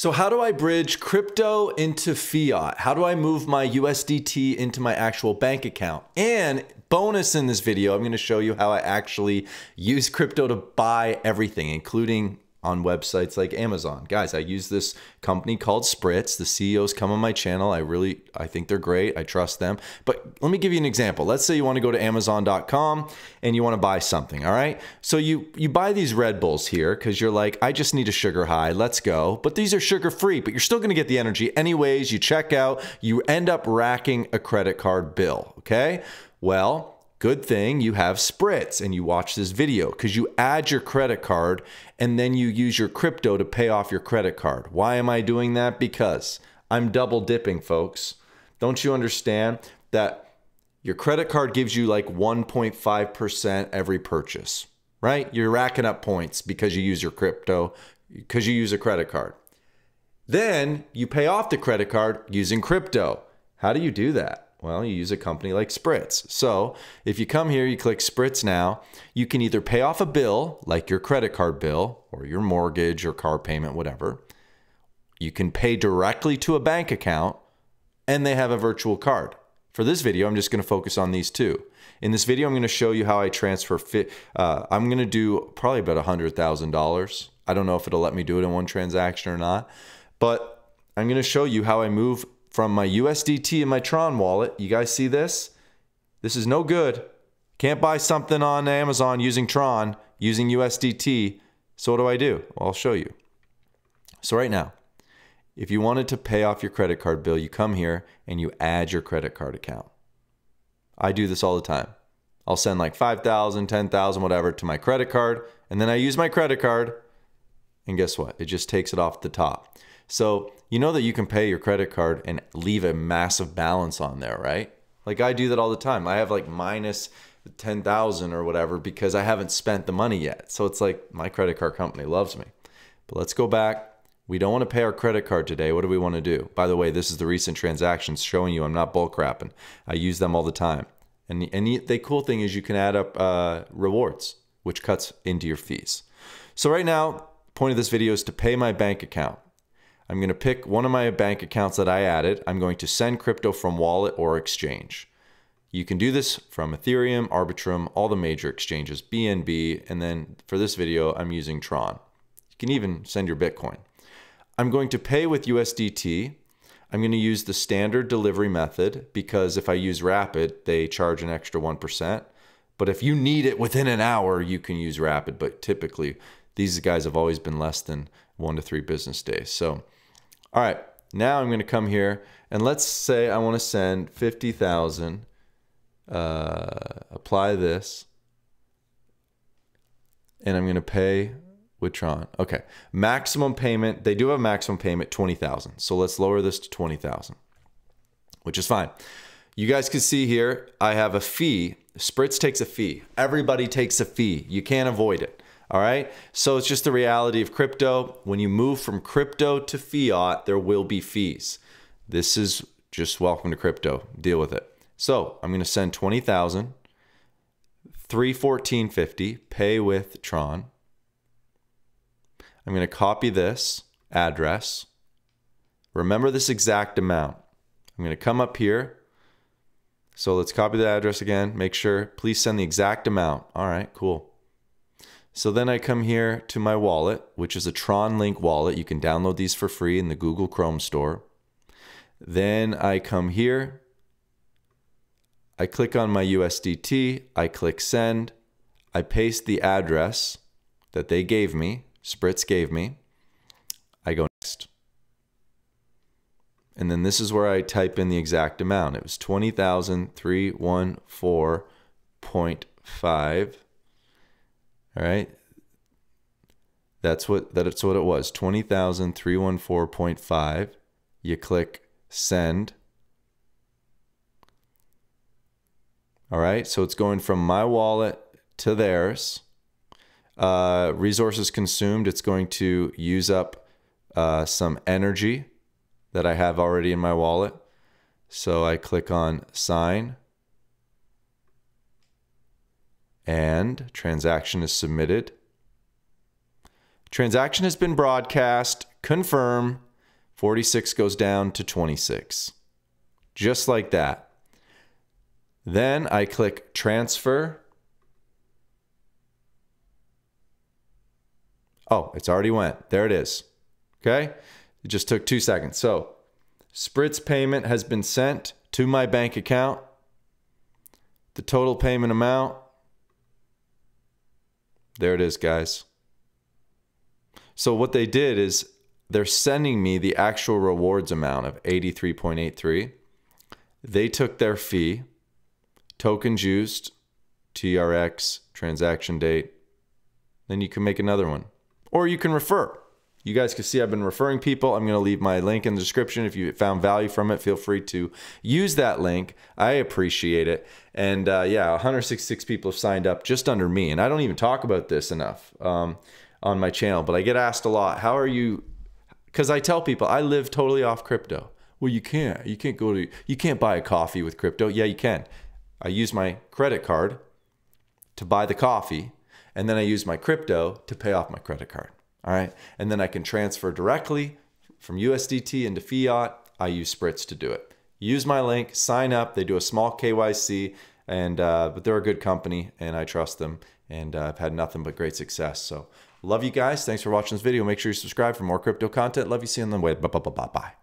So how do I bridge crypto into fiat? How do I move my USDT into my actual bank account? And bonus in this video, I'm going to show you how I actually use crypto to buy everything, including on websites like Amazon. Guys, I use this company called Spritz. The CEOs come on my channel. I think they're great. I trust them. But let me give you an example. Let's say you want to go to Amazon.com and you want to buy something, all right? So you buy these Red Bulls here because you're like, I just need a sugar high. Let's go. But these are sugar-free, but you're still going to get the energy anyways. You check out, you end up racking a credit card bill, okay? Well, good thing you have Spritz and you watch this video because you add your credit card and then you use your crypto to pay off your credit card. Why am I doing that? Because I'm double dipping, folks. Don't you understand that your credit card gives you like 1.5% every purchase, right? You're racking up points because you use your crypto, because you use a credit card. Then you pay off the credit card using crypto. How do you do that? Well, you use a company like Spritz. So if you come here, you click Spritz now, you can either pay off a bill, like your credit card bill, or your mortgage or car payment, whatever. You can pay directly to a bank account, and they have a virtual card. For this video, I'm just going to focus on these two. In this video, I'm going to show you how I transfer I'm going to do probably about $100,000. I don't know if it'll let me do it in one transaction or not, but I'm going to show you how I move from my USDT and my Tron wallet. You guys see this? This is no good. Can't buy something on Amazon using Tron, using USDT. So what do? Well, I'll show you. So right now, if you wanted to pay off your credit card bill, you come here and you add your credit card account. I do this all the time. I'll send like 5,000, 10,000, whatever to my credit card, and then I use my credit card, and guess what? It just takes it off the top. So you know that you can pay your credit card and leave a massive balance on there, right? Like I do that all the time. I have like minus 10,000 or whatever because I haven't spent the money yet. So it's like my credit card company loves me. But let's go back. We don't want to pay our credit card today. What do we want to do? By the way, this is the recent transactions showing you I'm not bulk wrapping. I use them all the time. And the cool thing is you can add up rewards, which cuts into your fees. So right now, the point of this video is to pay my bank account. I'm going to pick one of my bank accounts that I added. I'm going to send crypto from wallet or exchange. You can do this from Ethereum, Arbitrum, all the major exchanges, BNB, and then for this video, I'm using Tron. You can even send your Bitcoin. I'm going to pay with USDT. I'm going to use the standard delivery method because if I use Rapid, they charge an extra 1%. But if you need it within an hour, you can use Rapid. But typically, these guys have always been less than 1 to 3 business days. So, all right, now I'm going to come here and let's say I want to send 50,000, apply this, and I'm going to pay with Tron. Okay, maximum payment, they do have maximum payment, 20,000. So let's lower this to 20,000, which is fine. You guys can see here, I have a fee. Spritz takes a fee. Everybody takes a fee. You can't avoid it. All right, so it's just the reality of crypto. When you move from crypto to fiat, there will be fees. This is just welcome to crypto. Deal with it. So I'm going to send 20,000, 314.50, pay with Tron. I'm going to copy this address. Remember this exact amount. I'm going to come up here. So let's copy the address again. Make sure, please send the exact amount. All right, cool. So then I come here to my wallet, which is a Tron Link wallet. You can download these for free in the Google Chrome store. Then I come here. I click on my USDT. I click send. I paste the address that they gave me, Spritz gave me. I go next. And then this is where I type in the exact amount. It was 20,314.5. All right, that's what it was, 20,314.5. You click send. All right, so it's going from my wallet to theirs. Resources consumed, it's going to use up some energy that I have already in my wallet. So I click on sign. And transaction is submitted. Transaction has been broadcast. Confirm. 46 goes down to 26. Just like that. Then I click transfer. Oh, it's already went. There it is. Okay? It just took 2 seconds. So, Spritz payment has been sent to my bank account. The total payment amount. There it is, guys. So what they did is they're sending me the actual rewards amount of 83.83. They took their fee, tokens used, TRX, transaction date. Then you can make another one. Or you can refer. You guys can see I've been referring people. I'm going to leave my link in the description. If you found value from it, feel free to use that link. I appreciate it. And yeah, 166 people have signed up just under me. And I don't even talk about this enough on my channel. But I get asked a lot, how are you? Because I tell people I live totally off crypto. Well, you can't. You can't buy a coffee with crypto. Yeah, you can. I use my credit card to buy the coffee. And then I use my crypto to pay off my credit card. All right. And then I can transfer directly from USDT into fiat. I use Spritz to do it. Use my link, sign up. They do a small KYC, and but they're a good company and I trust them. And I've had nothing but great success. So love you guys. Thanks for watching this video. Make sure you subscribe for more crypto content. Love you. See you on the way. Bye.